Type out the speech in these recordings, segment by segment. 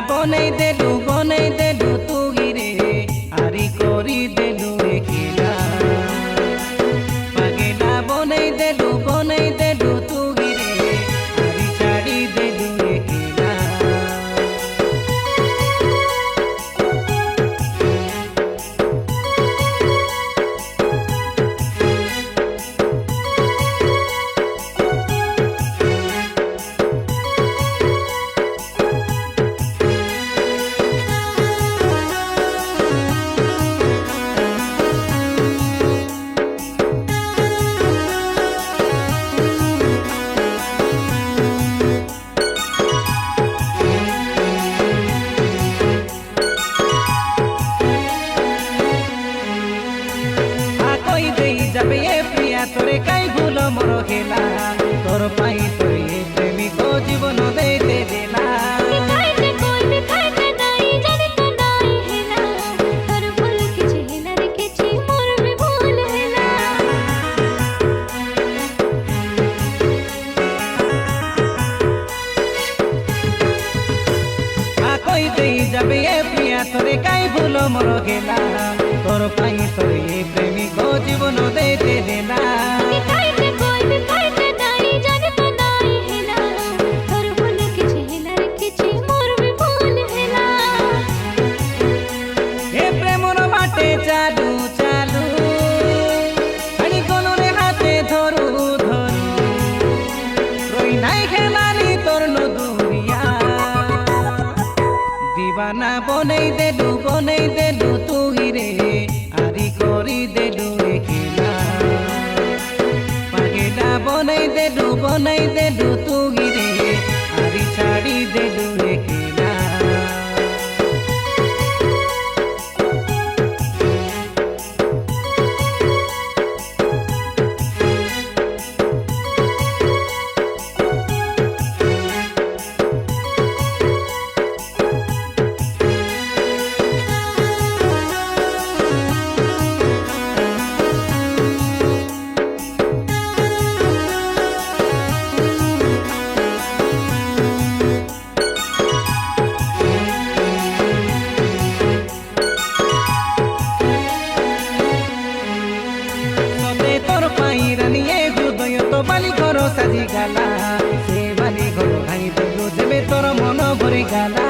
বনাই দেলু তুই রে আরি করি দেলু একিলা পাগেলা বনাই দেলু তুই রে আরি ছাড়ি দেলু একিলা যাবে এ প্রিয়া তোরে কাই ভুল মর খেলা তোর পাই তোর এ প্রেমিক জীবন দেইতে দেলা যাবে এ প্রিয়া তোরে কাই ভুল মর খেলা তোর পাই তোর এ প্রেমিক জীবন দেইতে দেলা এ প্রেমর বাটে চালু চালু আনি কোনরে হাতে ধরু ধরু রই নাই খেলানি তোর নদুরিয়া দিবানা বনাই দেলু তুই রে আরি করি দেলু একিলা পাগেলা বনাই দেলু তুই রে আরি ছাড়ি দেলু একিলা বালি ঘর সাজি গালা সে বালি ঘর ভাই দেলু যেবে তোর মন ভরে গালা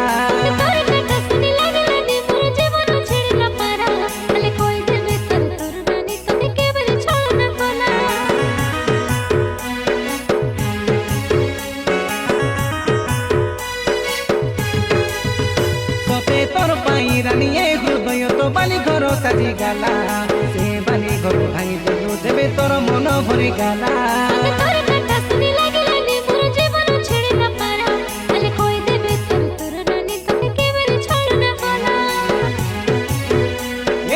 তোর পাই রানিয়ে হৃদয় তো বালি ঘর সাজি গালা সে বালি ঘর ভাই দেলু যেবে তোর মন ভরে গালা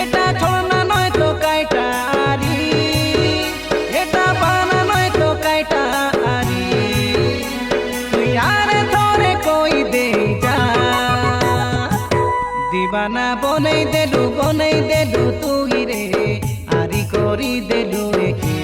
এটা ছড়না নয় তো কাইটা আরি এটা বানা নয় তো কাইটা আরি তুই আরে ধরে কই দে যা দিবানা বনাই দেলু তুই রে আরি করি দেলু একি